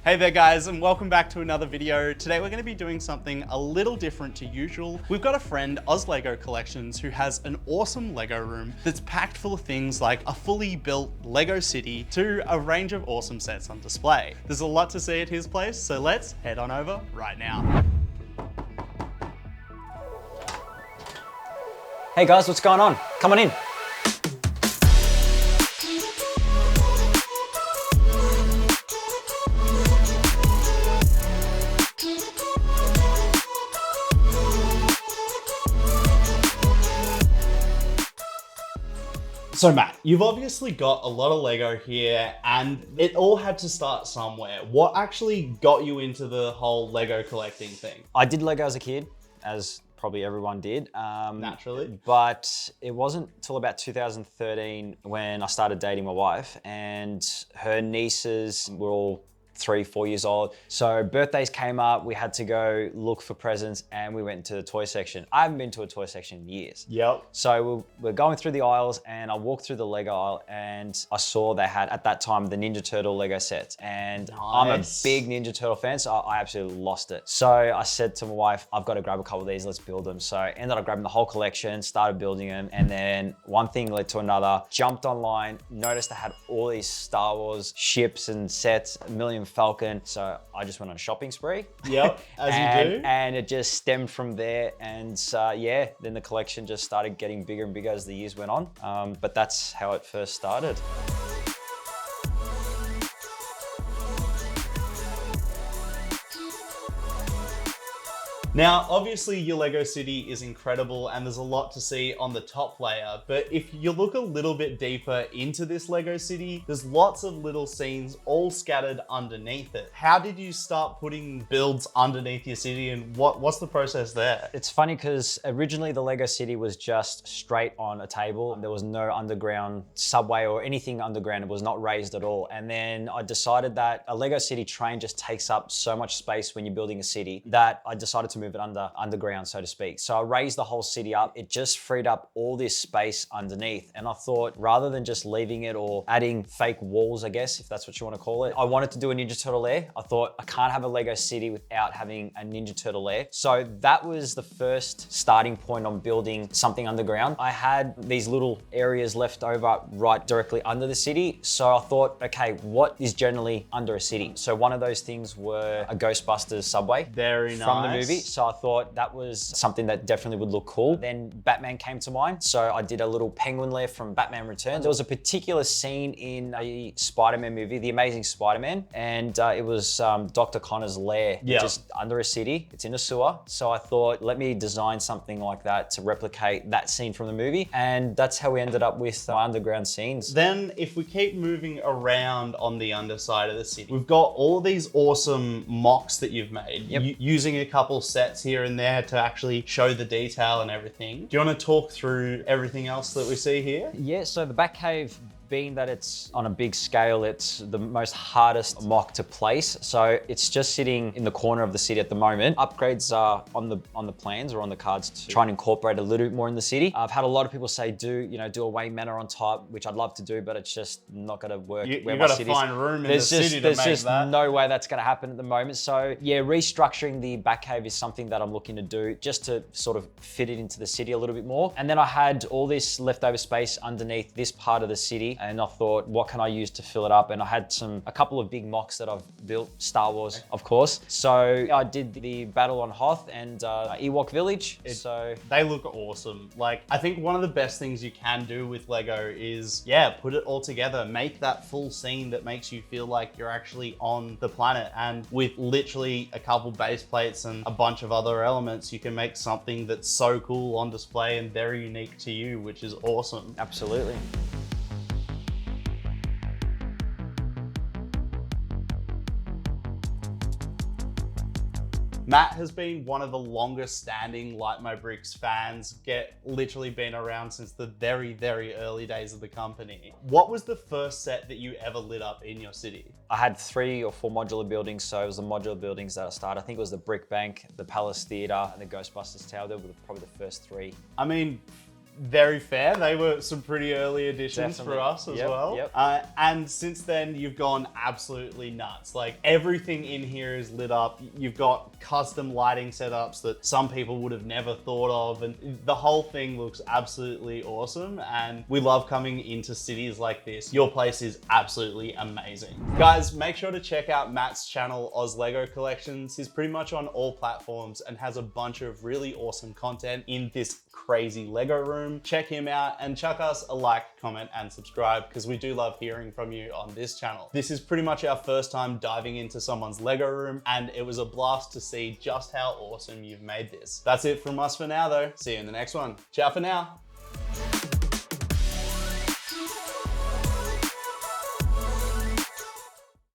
Hey there guys, and welcome back to another video. Today we're going to be doing something a little different to usual. We've got a friend, Oz Lego Collections, who has an awesome Lego room that's packed full of things like a fully built Lego city to a range of awesome sets on display. There's a lot to see at his place, so let's head on over right now. Hey guys, what's going on? Come on in. So Matt, you've obviously got a lot of Lego here and it all had to start somewhere. What actually got you into the whole Lego collecting thing? I did Lego as a kid, as probably everyone did. Naturally. But it wasn't till about 2013 when I started dating my wife, and her nieces were all 3-4 years old. So birthdays came up, we had to go look for presents, and we went to the toy section. I haven't been to a toy section in years. Yep. So we're going through the aisles, and I walked through the Lego aisle, and I saw they had, at that time, the Ninja Turtle Lego sets. And I'm a big Ninja Turtle fan, so I absolutely lost it. So I said to my wife, I've got to grab a couple of these, let's build them. So I ended up grabbing the whole collection, started building them, and then one thing led to another. Jumped online, noticed they had all these Star Wars ships and sets, Millennium Falcon. So I just went on a shopping spree. Yep, as you do. And it just stemmed from there. And yeah, then the collection just started getting bigger and bigger as the years went on. But that's how it first started. Now, obviously your Lego city is incredible and there's a lot to see on the top layer, but if you look a little bit deeper into this Lego city, there's lots of little scenes all scattered underneath it. How did you start putting builds underneath your city, and what's the process there? It's funny because originally the Lego city was just straight on a table. There was no underground subway or anything underground. It was not raised at all. And then I decided that a Lego city train just takes up so much space when you're building a city that I decided to move it underground, so to speak. So I raised the whole city up. It just freed up all this space underneath. And I thought, rather than just leaving it or adding fake walls, I guess, if that's what you want to call it, I wanted to do a Ninja Turtle lair. I thought I can't have a Lego city without having a Ninja Turtle lair. So that was the first starting point on building something underground. I had these little areas left over right directly under the city. So I thought, okay, what is generally under a city? So one of those things were a Ghostbusters subway. Very nice. From the movie. So I thought that was something that definitely would look cool. Then Batman came to mind. So I did a little penguin lair from Batman Returns. There was a particular scene in a Spider-Man movie, The Amazing Spider-Man, and it was Dr. Connor's lair, just under a city. It's in a sewer. So I thought, let me design something like that to replicate that scene from the movie. And that's how we ended up with our underground scenes. Then if we keep moving around on the underside of the city, we've got all these awesome mocks that you've made, using a couple sets here and there to actually show the detail and everything. Do you want to talk through everything else that we see here? Yeah, so the Batcave, being that it's on a big scale, it's the most hardest mock to place. So it's just sitting in the corner of the city at the moment. Upgrades are on the plans or on the cards to try and incorporate a little bit more in the city. I've had a lot of people say do a Wayne Manor on top, which I'd love to do, but it's just not going to work. You've got to find room in the city to make that. There's just no way that's going to happen at the moment. So yeah, restructuring the Batcave is something that I'm looking to do just to sort of fit it into the city a little bit more. And then I had all this leftover space underneath this part of the city, and I thought, what can I use to fill it up? And I had a couple of big mocks that I've built, Star Wars, of course. So I did the Battle on Hoth and Ewok Village. They look awesome. Like, I think one of the best things you can do with Lego is, put it all together, make that full scene that makes you feel like you're actually on the planet. And with literally a couple base plates and a bunch of other elements, you can make something that's so cool on display and very unique to you, which is awesome. Absolutely. Matt has been one of the longest standing Light My Bricks fans, literally been around since the very, very early days of the company. What was the first set that you ever lit up in your city? I had 3 or 4 modular buildings, so it was the modular buildings that I started. I think it was the Brick Bank, the Palace Theatre, and the Ghostbusters Tower. They were probably the first 3. I mean, very fair. They were some pretty early additions Definitely. for us as Yep, well. yep. And since then, you've gone absolutely nuts. Like everything in here is lit up. You've got custom lighting setups that some people would have never thought of. And the whole thing looks absolutely awesome. And we love coming into cities like this. Your place is absolutely amazing. Guys, make sure to check out Matt's channel, Oz Lego Collections. He's pretty much on all platforms and has a bunch of really awesome content in this crazy Lego room. Check him out and chuck us a like, comment, and subscribe because we do love hearing from you on this channel. This is pretty much our first time diving into someone's Lego room, and it was a blast to see just how awesome you've made this. That's it from us for now though. See you in the next one. Ciao for now.